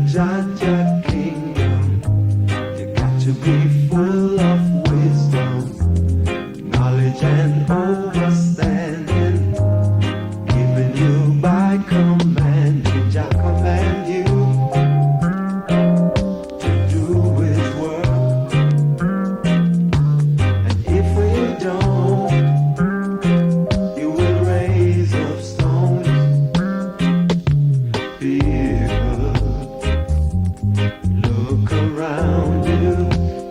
Jaja kingdom. You got to be full of wisdom, knowledge and understanding, given you by command. Jah command you to do His work, and if we don't, He will raise up stones. People, look around you.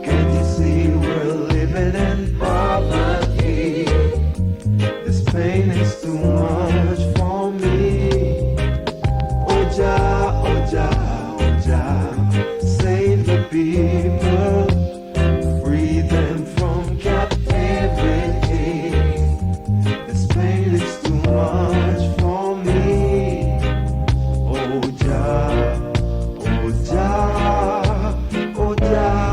Can't you see we're living in poverty? This pain is too much for me. Oh Jah, oh Jah, oh Jah, save the people, free them from captivity. This pain is too much for me. Oh Jah, oh Jah, oh Jah.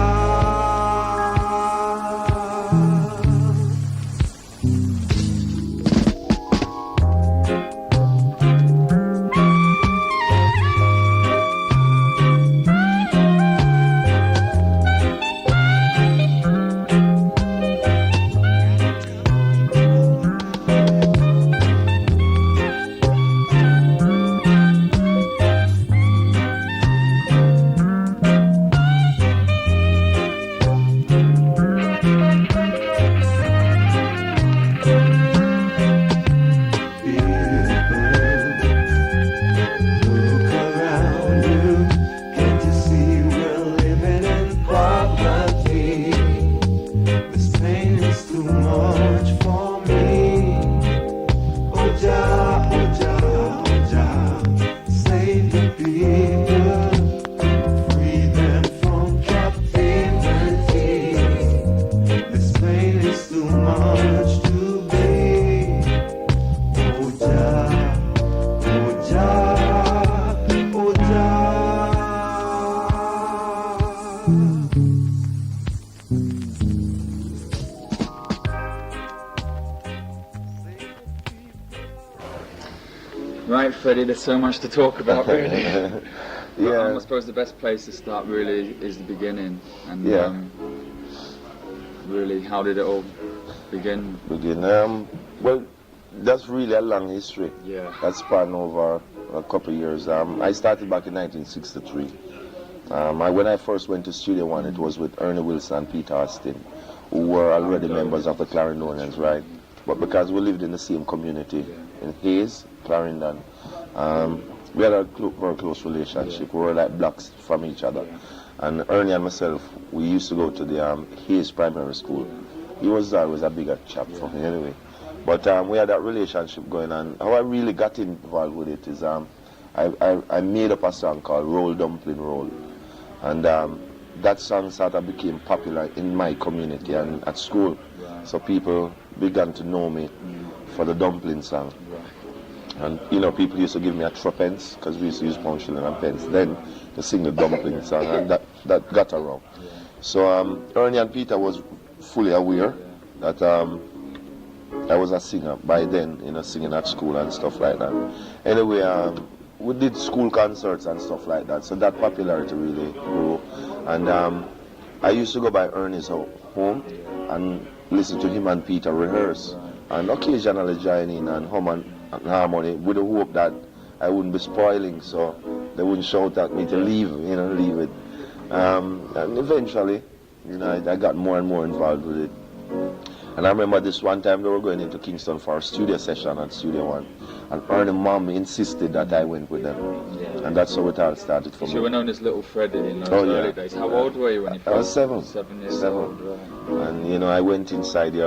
Look around you. Can't you see we're living in poverty? This pain is too much for me. Oh Jah, oh Jah, oh Jah, save the people, free them from captivity. This pain is too much to bear. Oh Jah, oh Jah, oh Jah. Right, Freddie, there's so much to talk about, really. Yeah. I suppose the best place to start really is the beginning. And Yeah. really, how did it all begin? Well, that's really a long history. Yeah. That span over a couple of years. I started back in 1963. When I first went to Studio One, it was with Ernie Wilson and Peter Austin, who were already members of the Clarendonians, right? But because we lived in the same community in Hayes, Clarendon, we had a very close relationship. We were like blocks from each other. And Ernie and myself, we used to go to the Hayes Primary School. He was always a bigger chap for me anyway. But we had that relationship going on. How I really got involved with it is I made up a song called Roll Dumpling Roll. And that song sort of became popular in my community and at school. So people began to know me for the dumpling song. And you know, people used to give me a threepence, because we used to use pound shilling and pence then to sing the dumpling song, and that got around. So Ernie and Peter was fully aware that I was a singer by then, you know, singing at school and stuff like that. Anyway, we did school concerts and stuff like that, so that popularity really grew. And I used to go by Ernie's home and listen to him and Peter rehearse, and occasionally join in and hum and harmony with the hope that I wouldn't be spoiling, so they wouldn't shout at me to leave it. And eventually, you know, I got more and more involved with it. And I remember this one time they were going into Kingston for a studio session at Studio One, and Ernie's mom insisted that I went with them, and that's how it all started for me. So you were known as Little Freddie in those Oh, yeah. early days. How old were you when you first? I was 7. 7 years 7. old. Right. And you know, I went inside there.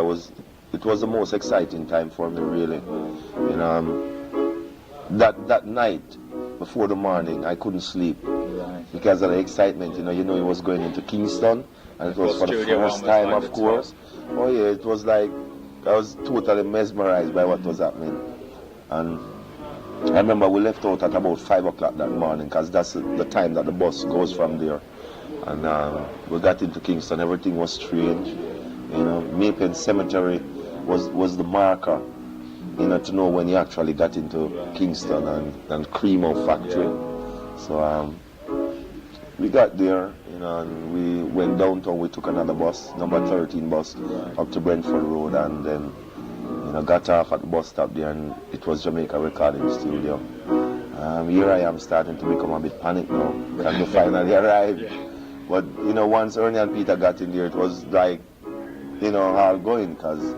It was the most exciting time for me, really. You know, that night before the morning, I couldn't sleep because of the excitement. You know, it was going into Kingston, and it was for the first time, of course. Oh yeah, it was like I was totally mesmerized by what was happening. And I remember we left out at about 5 o'clock that morning, because that's the time that the bus goes from there. And we got into Kingston. Everything was strange. You know, Maypen Cemetery was the marker, you know, to know when you actually got into Kingston and Cremo Factory. So we got there, you know, and we went downtown. We took another bus, number 13 bus, up to Brentford Road, and then, you know, got off at the bus stop there, and it was Jamaica Recording Studio. Here I am starting to become a bit panicked now, because we finally arrived. But, you know, once Ernie and Peter got in there, it was like, you know, all going, because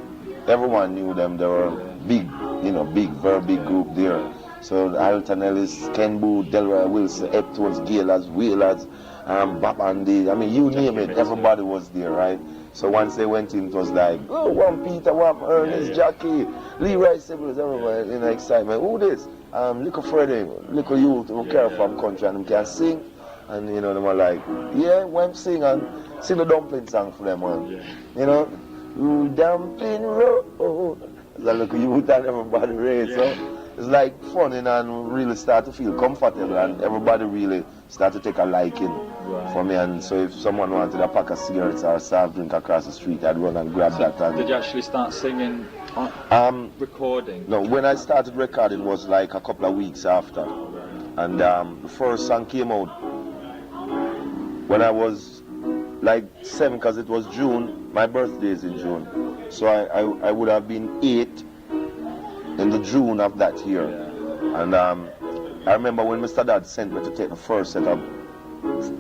everyone knew them. They were big, you know, big, very big group there. So Alton Ellis, Ken Booth, Delroy Wilson, Eptones, Gaylords, Wheelers, Bob Andy, I mean, you name it, everybody was there, right? So once they went in, it was like, oh, one Peter, one Ernest, Jackie, Leroy Siblings, everybody in excitement. Who this? Little Freddie, little youth who care from country and them can sing. And, you know, they were like, yeah, when sing and sing the dumpling song for them, man. You know, dumpling road. That little youth and everybody raised, so it's like fun, you know, and really start to feel comfortable, and everybody really start to take a liking for me. And so if someone wanted a pack of cigarettes or a soft drink across the street, I'd run and grab that. And did you actually start singing recording? No, when I started recording was like a couple of weeks after. And the first song came out when I was like 7, because it was June. My birthday is in June. So I would have been 8 in the June of that year. And I remember when Mr. Dad sent me to take the first set of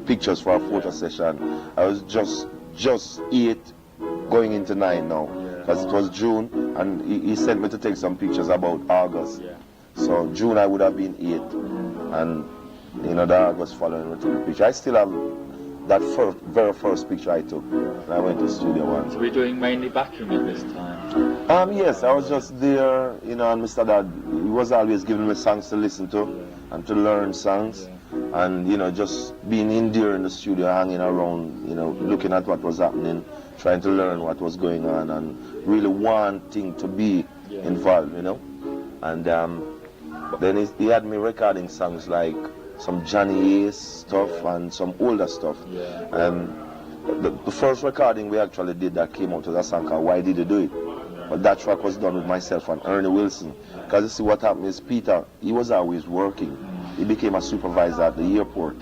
pictures for a photo session, I was just 8 going into 9 now, because it was June, and he sent me to take some pictures about August. So June I would have been 8, and you know, the August following we took the picture. I still have that very first picture I took when I went to Studio One. So we're doing mainly backing at this time? Yes, I was just there, you know, and Mr. Dad, he was always giving me songs to listen to and to learn songs. And, you know, just being in there in the studio, hanging around, you know, looking at what was happening, trying to learn what was going on, and really wanting to be involved, you know. And then he had me recording songs like some Johnny Ace stuff and some older stuff. The first recording we actually did that came out was a song called Why Did You Do It? But that track was done with myself and Ernie Wilson. Because you see what happened is Peter, he was always working. He became a supervisor at the airport.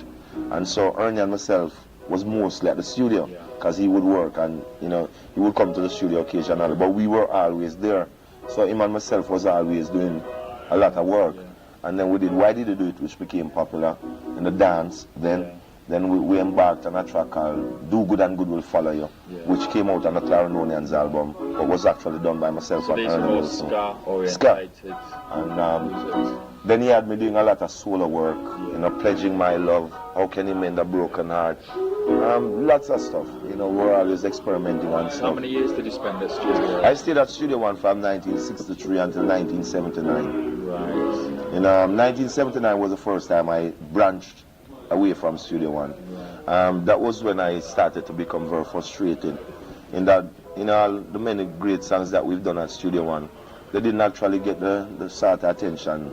And so Ernie and myself was mostly at the studio, because he would work and, you know, he would come to the studio occasionally. But we were always there. So him and myself was always doing a lot of work. And then we did Why Did You Do It, which became popular in the dance. Then we embarked on a track called Do Good and Good Will Follow You, which came out on the Clarinonians album, but was actually done by myself and Ernie Wilson. Ska. And then he had me doing a lot of solo work, you know, Pledging My Love, How Can You Mend a Broken Heart, lots of stuff. You know, we're always experimenting on stuff. How many years did you spend at Studio? I stayed at Studio One from 1963 until 1979. Right. In 1979 was the first time I branched away from Studio One. That was when I started to become very frustrated in that, you know, the many great songs that we've done at Studio One, they didn't actually get the sort of attention,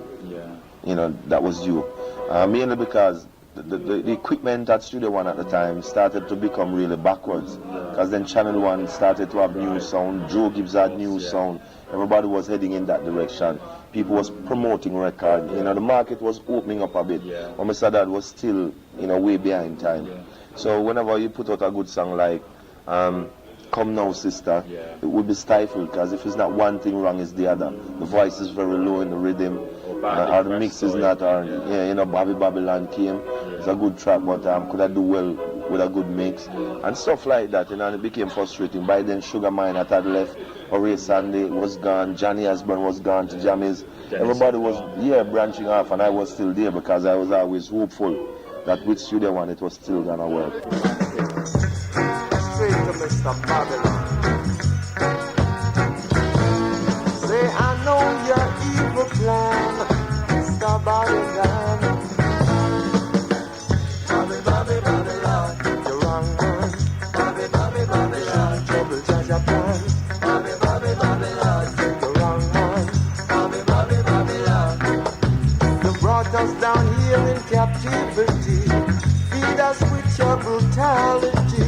you know, that was due. Mainly because the equipment at Studio One at the time started to become really backwards, because then Channel One started to have new sound, Joe Gibbs had new sound, everybody was heading in that direction. People was promoting record, you know, the market was opening up a bit. But Mr. Dad was still, you know, way behind time. So whenever you put out a good song like Come Now Sister, it would be stifled, because if it's not one thing wrong, it's the other. The voice is very low in the rhythm, or the mix is not, or, you know, Bobby Babylon came. It's a good track, but could I do well with a good mix? And stuff like that, you know, and it became frustrating. By then, Sugar Minott had left, Horace Sandy was gone, Johnny Osborne was gone to Jammies. Everybody was, branching off, and I was still there, because I was always hopeful that with Studio One it was still gonna work. Straight to Mr. Babylon. Say, I know your evil plan, Mr. Babylon. Bobby, Babylon, you're wrong man. Bobby, Babylon, trouble judge a plan. Bobby, Babylon, you're wrong man. Bobby, Babylon, you brought us down here in captivity. Feed us with your brutality.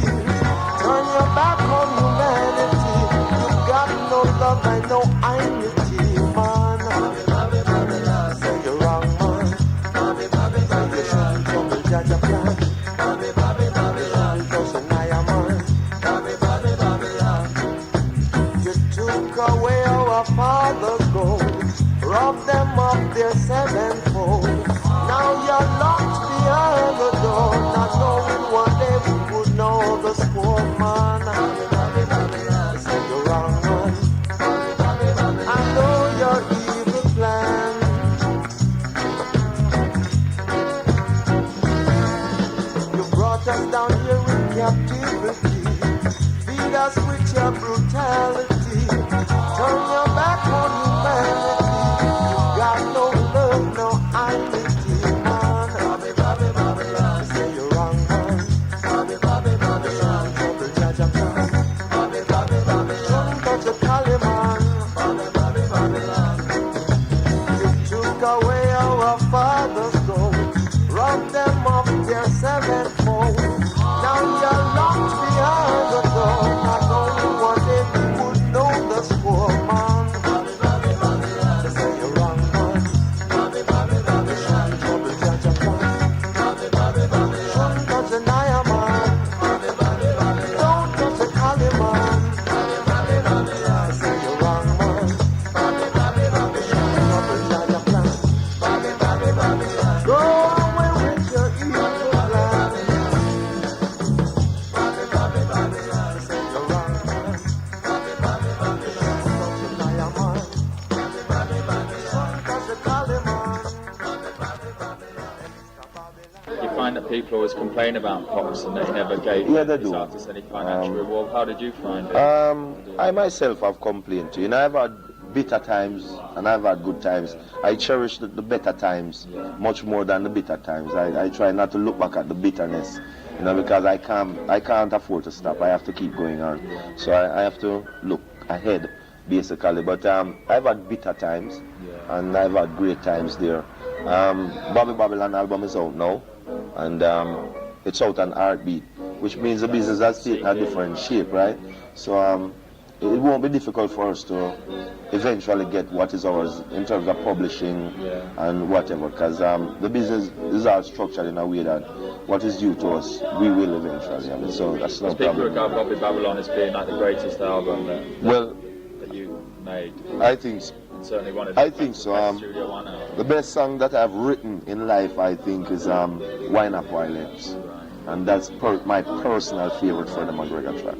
Turn your back on humanity. You got no love and no enmity, man. Bobby, say you're wrong, man. Bobby, you shouldn't trouble judge a plan. Bobby, Bobby, Babylon. Cause I am on. Bobby, Bobby, Babylon. You took away our father's gold, robbed them of their sevenfold. Now you're locked behind the door, not knowing one day we would know the score, man. Bobby, Bobby, Babylon. Say you're wrong, man. Bobby, Bobby, Babylon. I know your evil plan. You brought us down here in captivity, feed us with your brutality, turn your back on humanity. You got no love, no identity, man. Bobby, Bobby, Babylon. Say you're wrong, man. Bobby, Bobby, Babylon. Trouble, Jaja, plan. Bobby, Bobby, Babylon. Touch a collie, man. Bobby, Bobby, Babylon. You took away our father's gold, robbed them of their sevenfold. Now you're locked behind the door, not knowing one day we would know the score, man. Bobby, Bobby, Babylon. They say you're wrong, man. Bobby, Bobby, Babylon. Trouble, Jaja, plan. Bobby, Bobby, Babylon. Touch a Naya, man. Bobby, Bobby, Babylon. Don't touch a Kali, man. Bobby, Bobby, Babylon. They say you're wrong, man. Bobby, Bobby, Babylon. Trouble, Jaja, plan. Bobby, Bobby, Babylon. Go away with your evil plan. Bobby, Bobby, Babylon. They say you're wrong, man. Bobby, Bobby, Babylon. Touch a Naya, man. Bobby, Bobby, Babylon. Touch a Kali, man. Bobby, Bobby, Babylon. You find that people always complain about Pops and they never gave Yeah, they these do. artists any financial reward. How did you find it? I myself have complained too. I've had bitter times and I've had good times. I cherish the better times much more than the bitter times. I try not to look back at the bitterness, because I can't afford to stop. I have to keep going on. So I have to look ahead, basically. But I've had bitter times and I've had great times there. Bobby Babylon album is out now, and it's out on Heartbeat, which means the business has taken a different shape, right? So it won't be difficult for us to eventually get what is ours in terms of publishing and whatever, because the business is all structured in a way that what is due to us, we will eventually have it. So that's no People problem. regard Bobby Babylon as being like the greatest album that you made. I think so. And certainly one of I think so. best Studio One albums. The best song that I've written in life, I think, is Wine Up Violence. And that's my personal favorite Freddie McGregor track.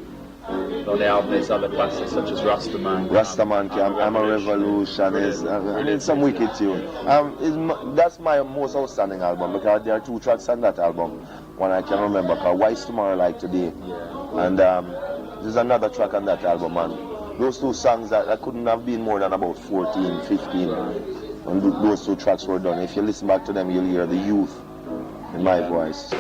On the album there's other classics such as Rastaman. Rastaman, I'm a Revolution, it's some wicked tune. That's my most outstanding album, because there are two tracks on that album. One I can remember called Why Is Tomorrow Like Today. And there's another track on that album, and those two songs that couldn't have been more than about 14, 15 when those two tracks were done. If you listen back to them, you'll hear the youth in my voice. So,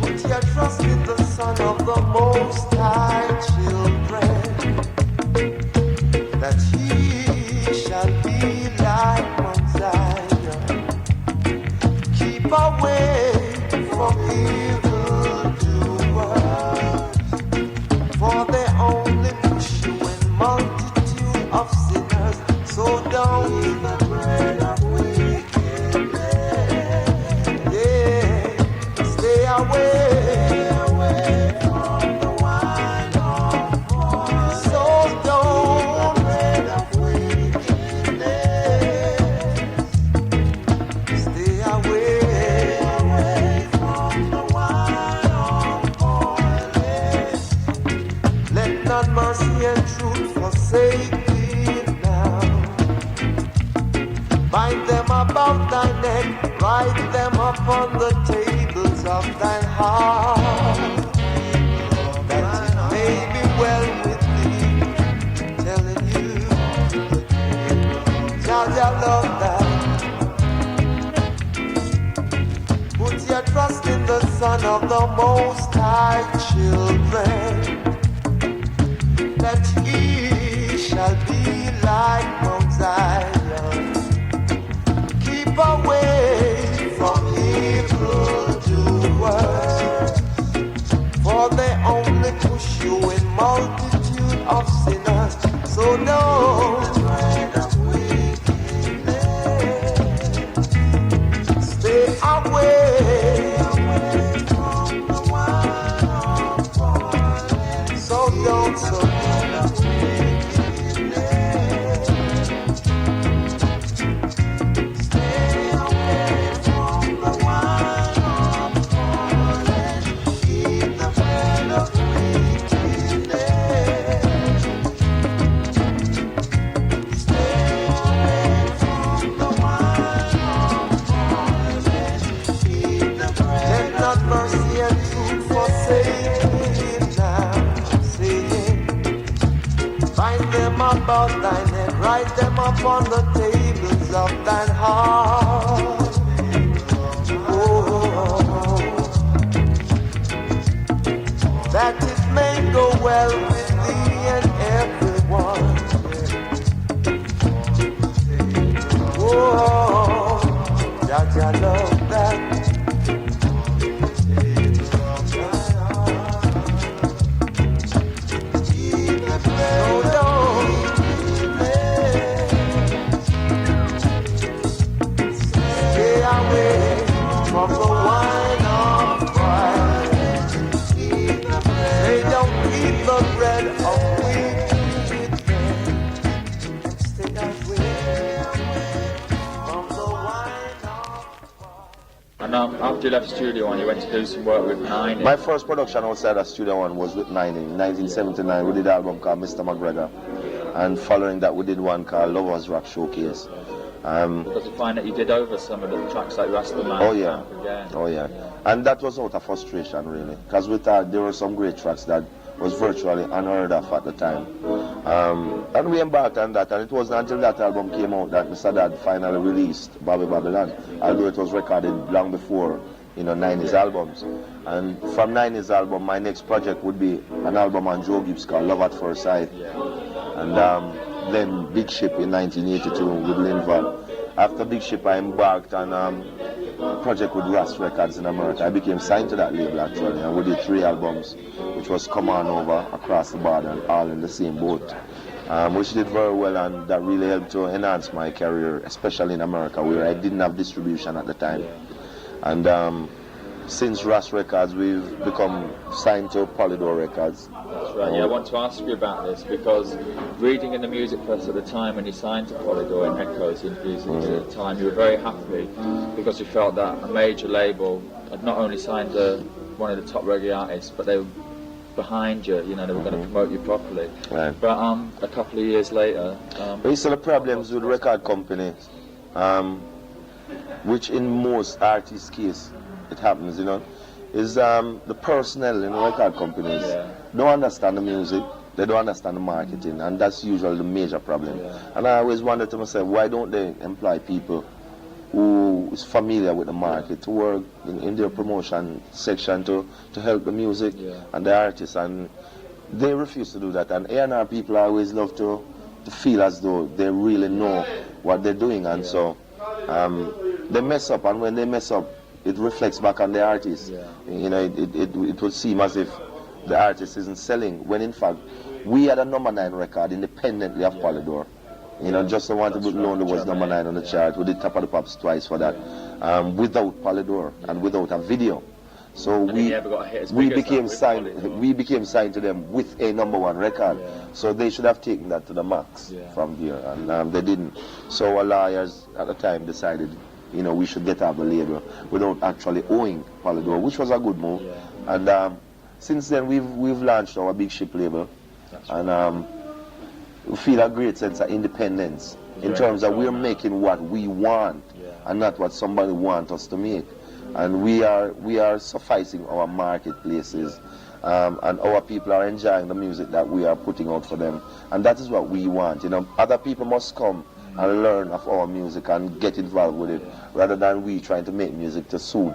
Put your trust in the Son of the Most High, children, that He shall be like Mount Zion. Keep away from evildoers, for they only push you in multitude of sinners. So don't eat the bread of wickedness. Yeah, stay away from the wine of wine. So don't bread of wickedness. Stay away from the wine of oil. Let not mercy and truth forsake thee now. Bind them about thy neck, write them upon the tables of thine heart, that it may be well with thee. Telling you, Jah love that. Put your trust in the Son of the Most High, children, that He shall be like Mount Zion. Keep away from evildoers, push you in multitude of sinners. So don't stay away. So don't about thine head, write them upon the tables of thine heart. Oh, that it may go well with thee and everyone. Oh, Jaja love that. From the wine of pride, they don't eat the bread of wickedness. Stay away from the wine of pride. And after you left Studio One, you went to do some work with Nine. My first production outside of Studio One was with Nine in 1979. We did an album called Mr. McGregor, and following that we did one called Lovers Rock Showcase. Because you find that you did over some of the tracks like Rasta Man. Oh yeah, and that was out of frustration really, because we thought there were some great tracks that was virtually unheard of at the time, and we embarked on that, and it wasn't until that album came out that Mr. Dad finally released Bobby Babylon, although it was recorded long before, you know, 90s albums. And from 90s album, my next project would be an album on Joe Gibbs called Love at First Sight, and then Big Ship in 1982 with Linval. After Big Ship, I embarked on a project with Ras Records in America. I became signed to that label actually, and we did 3 albums, which was Come On Over, Across the Border, and All in the Same Boat, which did very well, and that really helped to enhance my career, especially in America, where I didn't have distribution at the time. And since Ras Records, we've become signed to Polydor Records. That's right, yeah, I want to ask you about this, because reading in the Music Press at the time when you signed to Polydor and Echoes interviews at the time, you were very happy because you felt that a major label had not only signed one of the top reggae artists, but they were behind you, you know, they were going to promote you properly. Right. But a couple of years later... These are the problems with record companies, which in most artists' case, it happens, you know, is the personnel in the record companies don't understand the music, they don't understand the marketing, and that's usually the major problem. And I always wonder to myself, why don't they employ people who is familiar with the market to work in their promotion section to help the music and the artists, and they refuse to do that. And A&R people always love to feel as though they really know what they're doing, and so they mess up, and when they mess up, it reflects back on the artist. You know, it would seem as if the artist isn't selling, when in fact we had a number 9 record independently of Polydor. You know, Just the Want to Be Lonely was number 9 on the chart. We did Top of the Pops twice for that, without Polydor and without a video. So we became signed to them with a number 1 record. So they should have taken that to the max from here, and they didn't. So our lawyers at the time decided, you know, we should get out the label without actually owing Polydor, which was a good move. And since then we've launched our Big Ship label, and we feel a great sense of independence in terms of we're making what we want and not what somebody wants us to make. And we are sufficing our marketplaces, and our people are enjoying the music that we are putting out for them, and that is what we want. You know, other people must come and learn of our music and get involved with it, rather than we trying to make music to suit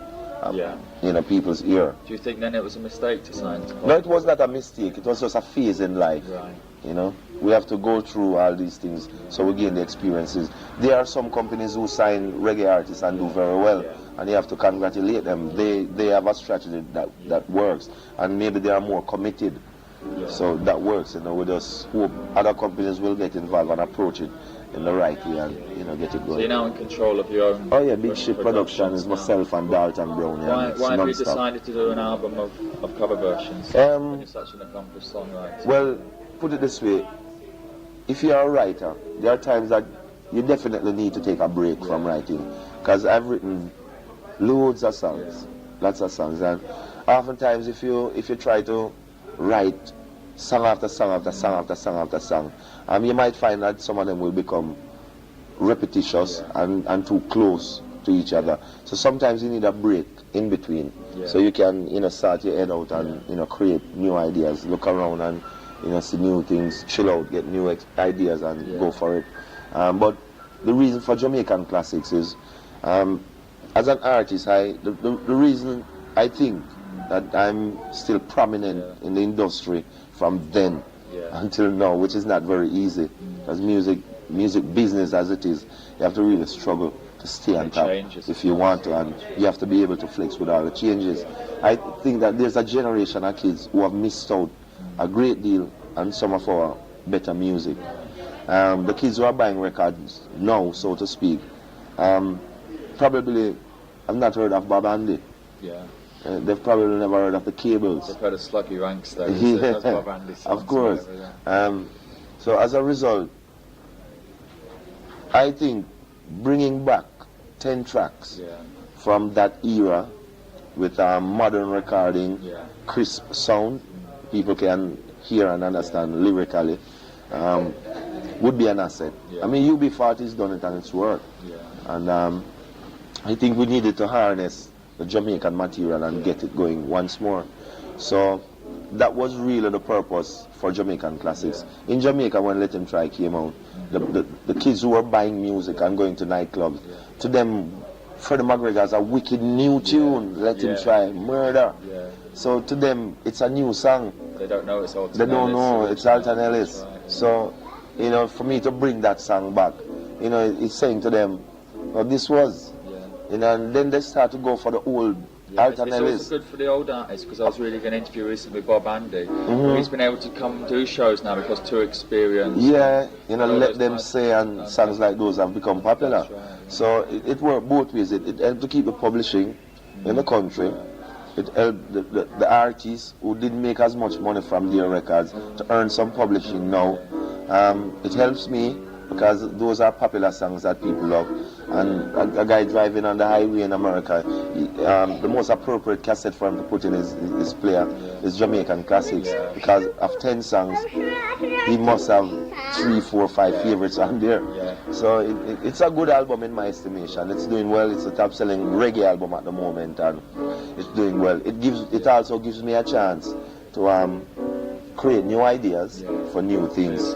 you know, people's ear. Do you think then it was a mistake to sign to Polydor? No, it was not a mistake. It was just a phase in life. Right. You know, we have to go through all these things so we gain the experiences. There are some companies who sign reggae artists and do very well, and you have to congratulate them. They have a strategy that works, and maybe they are more committed So that works, we just hope other companies will get involved and approach it in the right way and, get it going. So you're now in control of your own... Oh yeah, Big Ship Production is myself and Dalton Brown. Why have you decided to do an album of cover versions when you're such an accomplished songwriter? Well, put it this way, if you're a writer, there are times that you definitely need to take a break from writing, because I've written loads of songs, lots of songs, and oftentimes if you try to write song after song after song after song after song, you might find that some of them will become repetitious and too close to each other. So sometimes you need a break in between, so you can start your head out and create new ideas, look around and see new things, chill out, get new ideas and go for it. But the reason for Jamaican Classics is, as an artist, the reason I think that I'm still prominent in the industry from then until now, which is not very easy, because music business as it is, you have to really struggle to stay on top if you want to, and you have to be able to flex with all the changes. I think that there's a generation of kids who have missed out a great deal on some of our better music. The kids who are buying records now, so to speak, probably have not heard of Bob Andy. They've probably never heard of the Cables. They've heard of Sluggy Ranks though. That's Bob Andy songs, of course. Whatever, so as a result, I think bringing back 10 tracks from that era with modern recording, crisp sound, people can hear and understand lyrically, would be an asset. I mean, UB40's done it and it's worked. And I think we needed to harness the Jamaican material and get it going once more. So that was really the purpose for Jamaican Classics. In Jamaica, when Let Him Try came out, the kids who were buying music and going to nightclubs, to them, Freddie McGregor has a wicked new tune, Let Him Try, Murder. So to them, it's a new song. They don't know it's Alton Ellis. They don't know it's Alton Ellis. Right. So, for me to bring that song back, it's saying to them, well, this was, and then they start to go for the old Alton Ellis. It's also good for the old artists, because I was reading an interview recently with Bob Andy. He's been able to come and do shows now because too experienced. Let them say, and songs like those have become popular. So it worked both ways. It helped to keep the publishing in the country. It helped the artists who didn't make as much money from their records to earn some publishing now. It helps me, because those are popular songs that people love. And a guy driving on the highway in America, the most appropriate cassette for him to put in his player is Jamaican Classics, because of 10 songs, he must have 3, 4, 5 favorites on there. So it's a good album in my estimation. It's doing well. It's a top-selling reggae album at the moment, and it's doing well. It also gives me a chance to create new ideas for new things.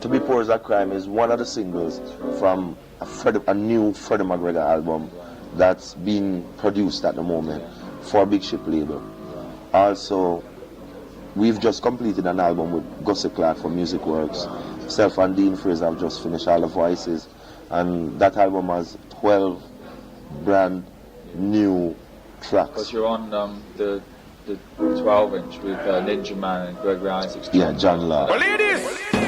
To Be Poor Is a Crime is one of the singles from a new Freddie McGregor album that's being produced at the moment for Big Ship label. Also, we've just completed an album with Gussie Clark for Music Works. Self and Dean Fraser have just finished all the voices, and that album has 12 brand new tracks. Because you're on the 12-inch with Ninja Man and Gregory Isaacs. John Law. Well, ladies,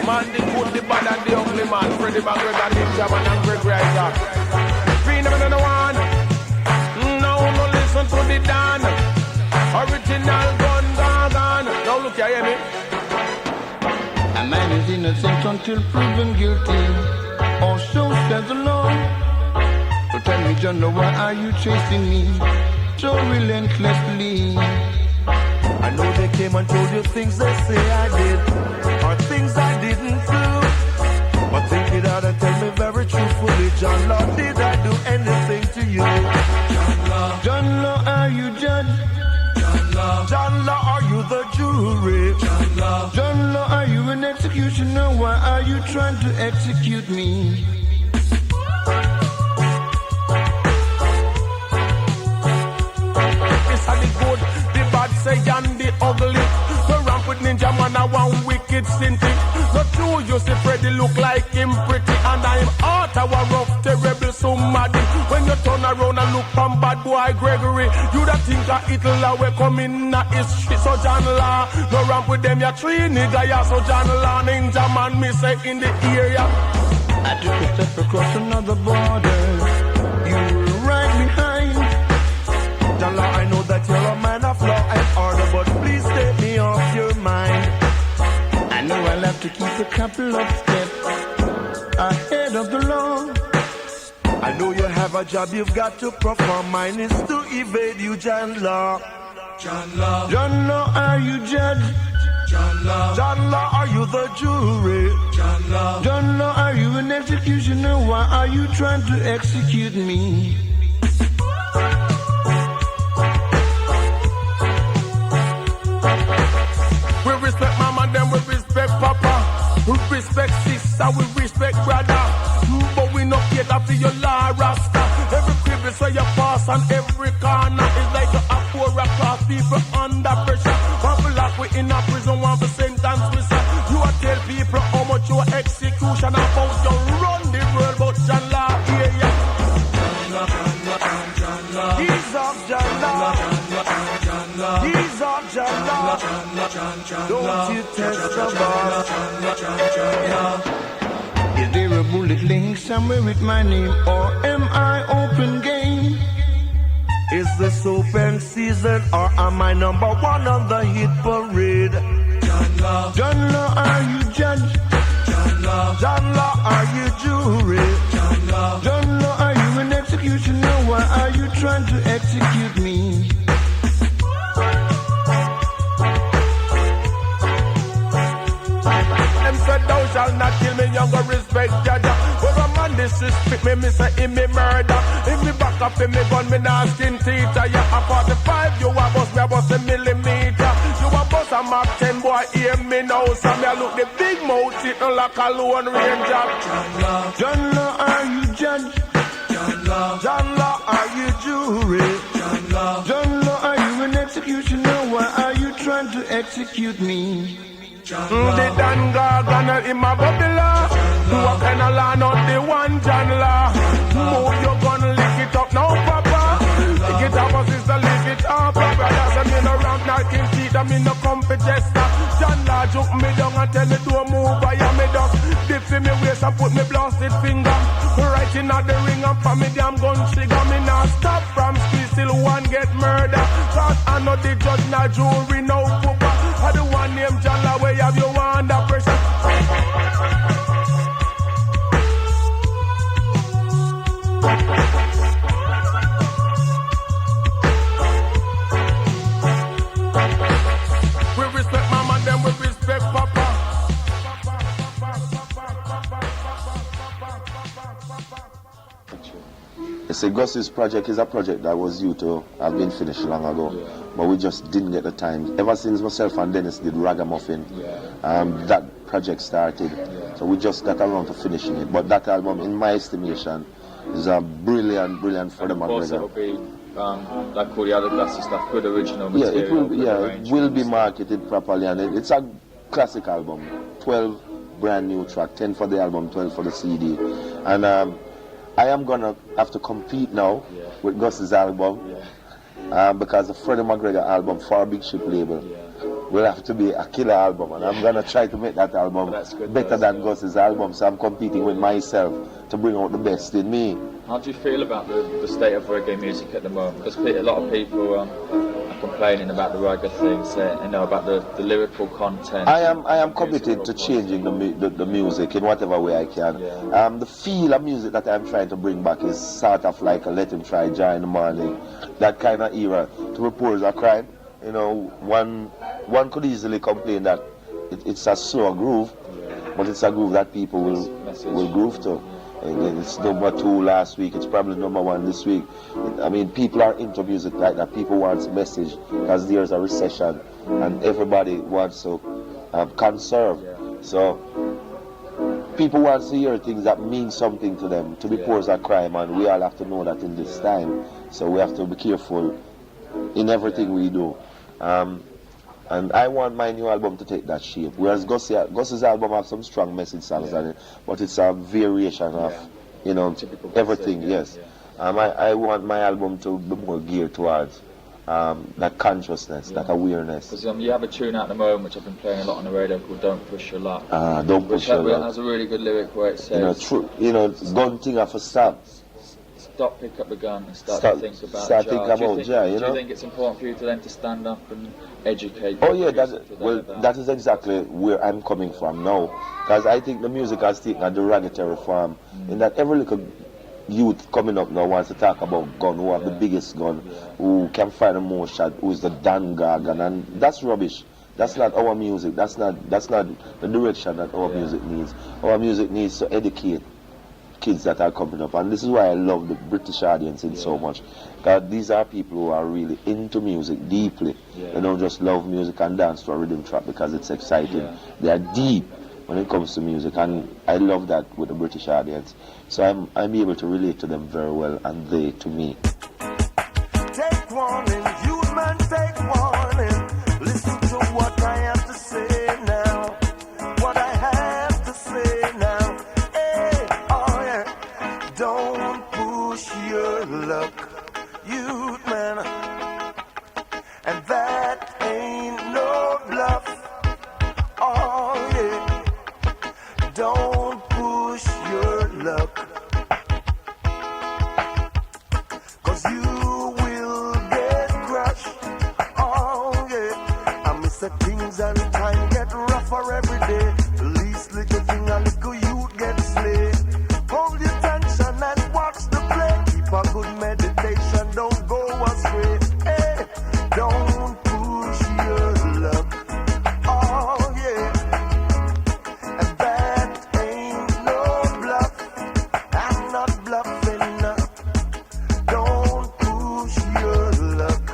man, the good, the bad, and the ugly man, Freddie McGregor, Ninja Man, and Gregory Isaacs. Free number no one. No listen to the Dan. Original gun, gone. Now look, you hear me? A man is innocent until proven guilty, or so says the law. So tell me, John, why are you chasing me so relentlessly? I know they came and told you things they say I did, or things I didn't do. But think it out and tell me very truthfully, John Law, did I do anything to you? John Law, are you judge? John Law, are you the jury? John Law, are you an executioner? Why are you trying to execute me? It's the good, the bad, say, and the ugly. So ramp with Ninja Man, I want wicked sinting. So true, you see Freddie look like him pretty, and I'm out, our rough, terrible, so mad. When you turn around and look from bad boy like Gregory. You that think a Hitler we come in a history. So John Law, no ramp with them, ya three nigga, ya. So John Law, ninja man, me say in the area. I took a step across another border. You were right behind. John Law, I know that you're a man of law and order, but please take me off your mind. I know I'll have to keep a couple of steps ahead of the law. I know you have a job you've got to perform. Mine is to evade you, John Law. John Law. John Law, are you judge? John Law. John Law, are you the jury? John Law. John Law, are you an executioner? Why are you trying to execute me? We respect mama, then we respect papa. We respect sister, we respect brother. But we no cater for your law, Rasta. Every crevice where you pass and every corner is like a poorer class people under pressure. One for lock we in a prison, one for sentence we say. You a tell people how much your execution about you run the world, but John Law, yeah, yeah. He's off John Law. He's off John Law. Don't you test the boss. Is there a bullet laying somewhere with my name, or am I open game? Is this open season, or am I number one on the hit parade? John Law. John Law, are you judge? John Law. John Law, are you jury? John Law. John Law, are you an executioner? Why are you trying to execute me? Them said thou shalt not kill me, younger respect Jaja. But a man disrespect me, say him me murder. If me back up in me gun, me nah skin teeter. Yeah, a 45, you a bust me, a bust a millimeter. You a bust a Mark 10, boy, hear me now. So me a look the big mouth, sitting like a Lone Ranger. John Law, are you judge? John Law. John Law, are you jury? John Law. John Law, are you an executioner? Why are you trying to execute me? The Dan Gargan in my bubble. Do a kind of law, not the one John Law. Move your gun, lick it up now, Papa. Lick it up, sister, lick it up, Papa. That's a me no round, not king feet, I'm in no comfort jester. John Law took me down and tell me to move, I am me dust. Dip in me waist and put me blasted finger. Right in at the ring and for me damn gun trigger. Me not stop from squeeze till one get murder. Cause I know the judge, not jury, no pooper. I the one named John Law, where have you under pressure? We respect mama, then we respect papa. You see, Gus's project is a project that was due to have been finished long ago, but we just didn't get the time. Ever since myself and Dennis did Ragamuffin, that project started, so we just got around to finishing it. But that album, in my estimation, is a brilliant Freddie McGregor. Like all the other classic stuff, good original Yeah, material. it will be marketed properly, and it's a classic album. 12 brand new track, 10 for the album, 12 for the CD, and I am gonna have to compete now with Gus's album because the Freddie McGregor album for a big ship label will have to be a killer album, and I'm gonna try to make that album better than Gus's album. So I'm competing with myself to bring out the best in me. How do you feel about the state of reggae music at the moment? Because a lot of people are complaining about the reggae thing, saying, about the lyrical content. I am committed to changing the music in whatever way I can. The feel of music that I'm trying to bring back is sort of like a Let Him Try Jar in the Morning, that kind of era. To repose a crime, one could easily complain that it's a slow groove, but it's a groove that people will groove to. It's number 2 last week, it's probably number 1 this week. I mean, people are into music like that. People want message because there's a recession and everybody wants to conserve. So people want to hear things that mean something to them. To be poor is a crime, and we all have to know that in this time. So we have to be careful in everything we do. And I want my new album to take that shape. Whereas Gus's album has some strong message songs on it, but it's a variation of, everything, yes. I want my album to be more geared towards that consciousness, that awareness. Because you have a tune out at the moment which I've been playing a lot on the radio called "Don't Push Your Luck." Don't push your luck. It has a really good lyric where it says, gun thing off a stop. Stop, pick up the gun and start to think about Jah. Do you think it's important for you to then to stand up and educate? Oh yeah, that is exactly where I'm coming from now. Because I think the music has taken a derogatory form in that every little youth coming up now wants to talk about gun, who have the biggest gun, who can fire the most shot, who is the Dan Gargan, and that's rubbish. That's not our music. That's not the direction that our music needs. Our music needs to educate kids that are coming up, and this is why I love the British audience so much, because these are people who are really into music deeply. They don't just love music and dance to a rhythm track because it's exciting. They are deep when it comes to music, and I love that with the British audience. So I'm able to relate to them very well, and they to me. Take warning, youth man, take warning. Listen to what I have to say now. What I have to say now. Hey, oh yeah. Don't push your luck, youth man. And that ain't no bluff. Oh yeah. Don't push your luck. 'Cause you will get crushed. Oh yeah. I miss the things and time get rougher every day. The least little thing a little youth get slayed. Hold your tension and watch the play. Keep a good meditation, don't go astray. Hey, don't push your luck. Oh yeah. And that ain't no bluff. I'm not bluffing. Don't push your luck.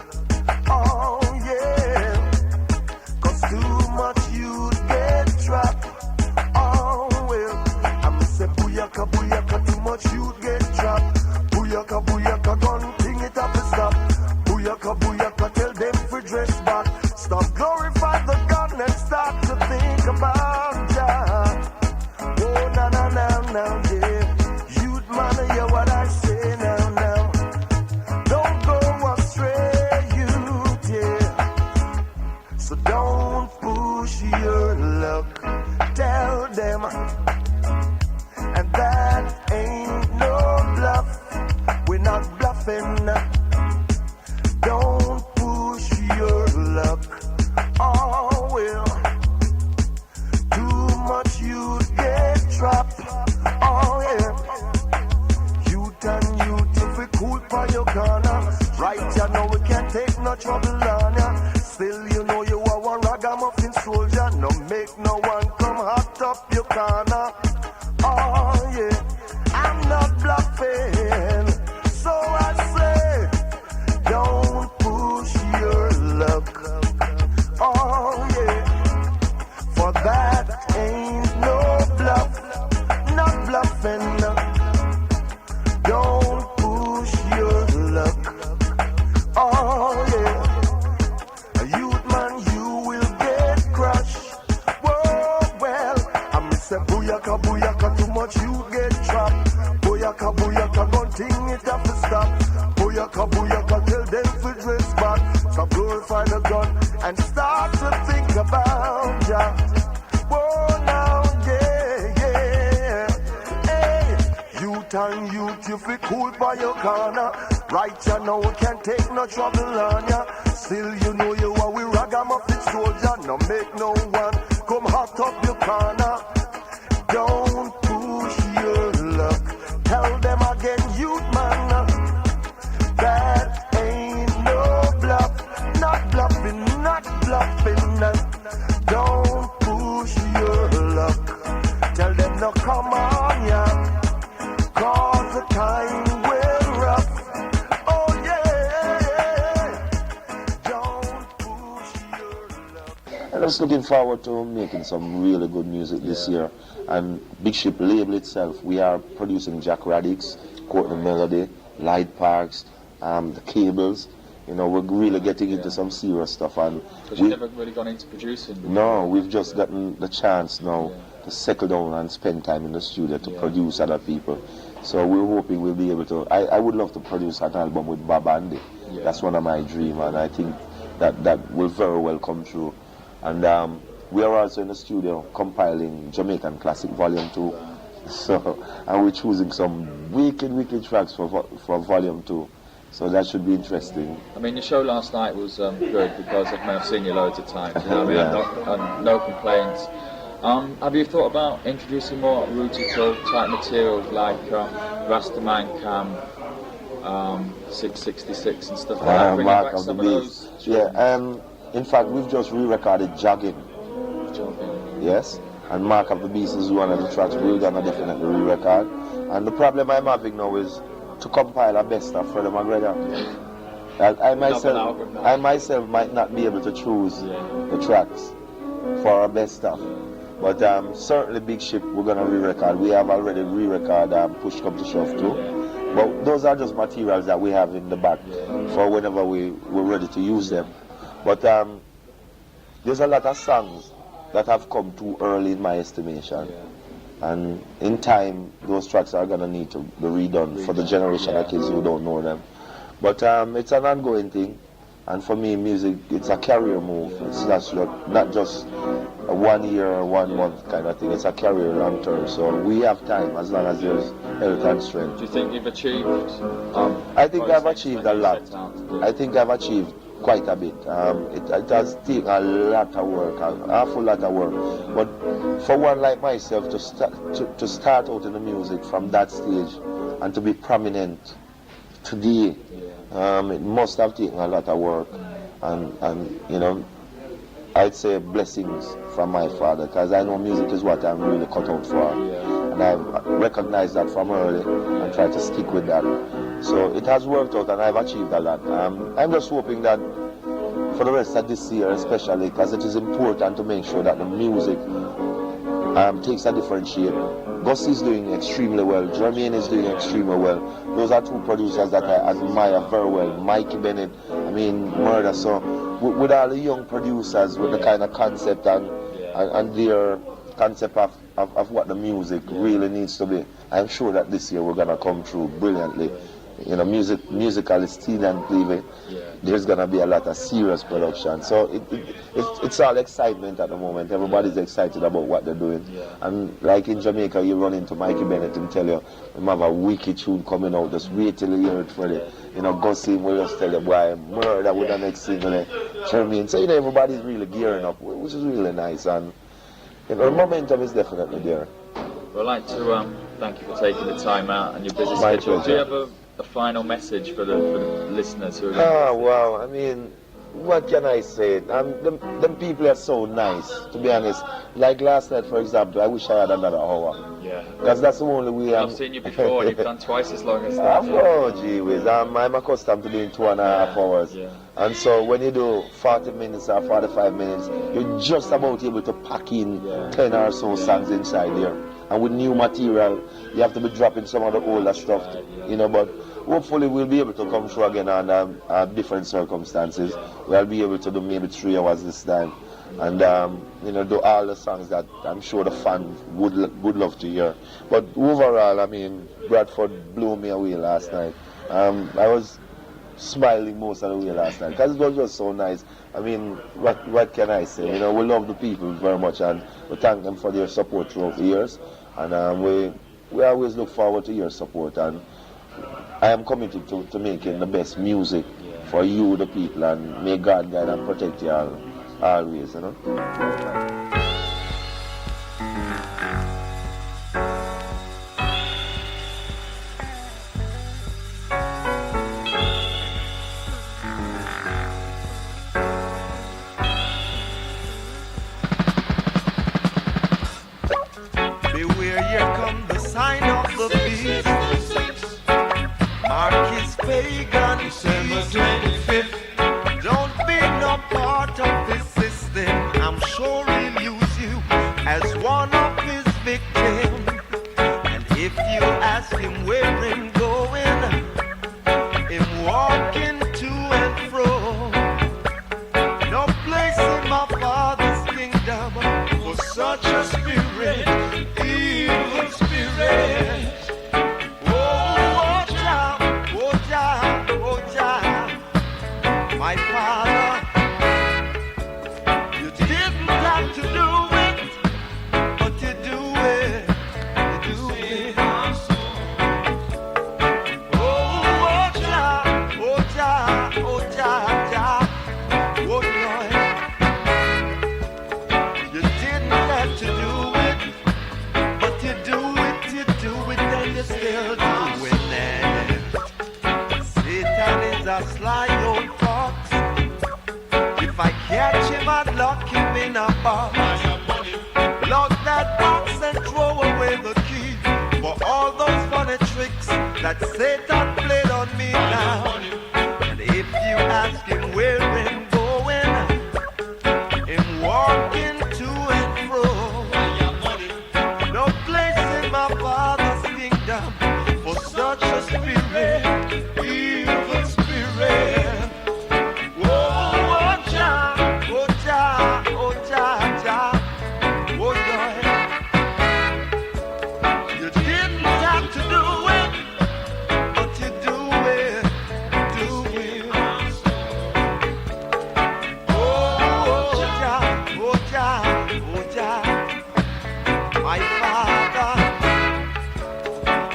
Oh yeah. 'Cause too much you get trapped. Oh well. I'm say booyaka, booyaka, too much you get trapped. Booyaka, booyaka, gun thing it up to stop. Booyaka, booyaka, tell them for dress back. Stop glorify the gun and start to think about Jah. Oh na na na na yeah. Youth man, hear what I say now. Don't go astray, youth, yeah. So don't push your luck. Tell them. And that ain't no bluff. We're not bluffing. Don't push your luck. Oh well. Too much you get trapped. Oh yeah. Youth and youth, if we cool for your corner. Right, you know we can't take no trouble on ya. Still, you know you are one ragamuffin soldier. No make no one come hot up your corner. Oh yeah, I'm not bluffing. So I say, don't push your luck. Oh yeah, for that ain't no bluff. Not bluffing. Don't push your luck. Oh yeah, youth man, you will get crushed. Whoa, well, I say booyaka, booyaka, too much you get trapped. Booyaka, booyaka, gun thing it have to stop. Booyaka, booyaka, tell them to dress back. Stop glorify the gun and start to think about Jah. Whoa, now, yeah. Hey, youth and youth, if we cool by your corner. Right, you know we can't take no trouble on ya. Still, you know you are we ragamuffin soldier. No make no one come hot up your corner. Don't push your luck. Tell them again, youth man. That ain't no bluff. Not bluffing, not bluffing. Don't push your luck. Tell them no, come on, yeah. 'Cause the time will rough. Oh yeah. Don't push your luck. I'm just looking forward to making some really good music this year. And Big Ship label itself, we are producing Jack Radix, Courtney Melody, Light Parks, the Cables. You know, we're really getting into some serious stuff. And Because you've never really gone into producing. no, we've just gotten the chance now to settle down and spend time in the studio to produce other people. So we're hoping we'll be able to. I would love to produce an album with Bob Andy. Yeah. That's one of my dreams, and I think that will very well come true. And we are also in the studio compiling Jamaican Classic Volume 2. So, and we're choosing some wicked tracks for Volume 2. So that should be interesting. I mean, your show last night was good because I've seen you loads of times. You know what I mean? No complaints. Have you thought about introducing more rootical type material like Rastaman Cam, 666 and stuff like that? Bringing Mark back of the some of Beast. those. Yeah. In fact, we've just re-recorded Jogging. Yes. And Mark of the Beast is one of the tracks we're gonna definitely re-record. And the problem I'm having now is to compile a best of Freddie McGregor. I myself might not be able to choose the tracks for our best stuff. But certainly Big Ship we're gonna re-record. We have already re-record Push Come to Shove too. But those are just materials that we have in the back for whenever we're ready to use them. But there's a lot of songs that have come too early in my estimation. And in time, those tracks are going to need to be redone for the generation of kids who don't know them. But it's an ongoing thing. And for me, music, it's a career move. It's not just a 1 year or 1 month kind of thing. It's a career long term. So we have time as long as there's health and strength. Do you think you've achieved? I think I've achieved a lot. I think I've achieved quite a bit. It has taken a lot of work, an awful lot of work. But for one like myself to start out in the music from that stage and to be prominent today, it must have taken a lot of work. And you know, I'd say blessings from my father, because I know music is what I'm really cut out for. And I've recognized that from early and tried to stick with that. So it has worked out and I've achieved a lot. I'm just hoping that for the rest of this year especially, because it is important to make sure that the music takes a different shape. Gussie is doing extremely well, Jermaine is doing extremely well. Those are two producers that I admire very well. Mikey Bennett, I mean Murder. So with all the young producers with the kind of concept and their concept of what the music really needs to be, I'm sure that this year we're going to come through brilliantly. You know, musically Steed and Cleavey, there's going to be a lot of serious production. So it's all excitement at the moment. Everybody's excited about what they're doing. And like in Jamaica, you run into Mikey Bennett and tell you, we have a wicked tune coming out, just wait till you hear it for it. You know, Gussie will just tell you, boy, Murder with the next single. Jermaine. So, you know, everybody's really gearing up, which is really nice. And, you know, the momentum is definitely there. Well, I'd like to thank you for taking the time out and your busy My schedule. pleasure. Do you have a final message for the listeners who are Well, I mean, what can I say? Them people are so nice, to be honest. Like last night, for example, I wish I had another hour. Because that's the only way I've seen you before, you've done twice as long as that. Oh, gee whiz. I'm accustomed to doing 2.5 hours. And so when you do 40 minutes or 45 minutes, you're just about able to pack in 10 or so songs inside there. And with new material, you have to be dropping some of the older stuff, you know, but hopefully we'll be able to come through again under different circumstances. We'll be able to do maybe 3 hours this time. And, you know, do all the songs that I'm sure the fans would love to hear. But overall, I mean, Bradford blew me away last night. I was smiling most of the way last night because it was just so nice. I mean, what can I say? You know, we love the people very much and we thank them for their support throughout the years. And we always look forward to your support. And I am committed to making the best music for you, the people, and may God guide and protect you all. Always, you know. Beware, here come the sign of the beast. Mark his pagan December 25th. Don't be no part of this system. I'm sure he'll use you as one of his victims. And if you ask him where him going, him walking to and fro. No place in my Father's kingdom for such a spirit, evil spirit. in a box. Lock that box and throw away the key for all those funny tricks that Satan played on me now. And if you ask him where I'm going, I'm walking to and fro. No place in my Father's kingdom for such a spirit, evil spirit. Oh, Jah, oh, Jah, oh, Jah, Jah. Oh, Lord. You didn't have to do it, but you do it, do it. Oh, Jah, oh, Jah, oh, Jah. My Father,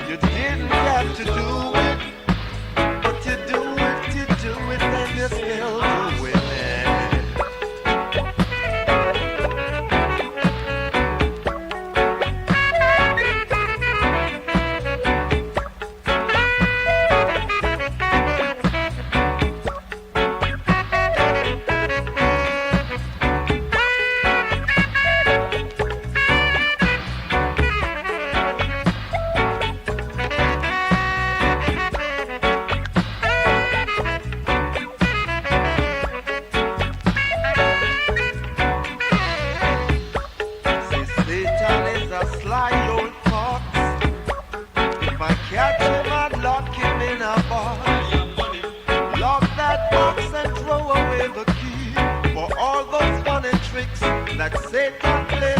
you didn't have to do it, but you do it, and you still do it. Satan is a sly old fox. If I catch him, I'd lock him in a box. Lock that box and throw away the key for all those funny tricks that Satan plays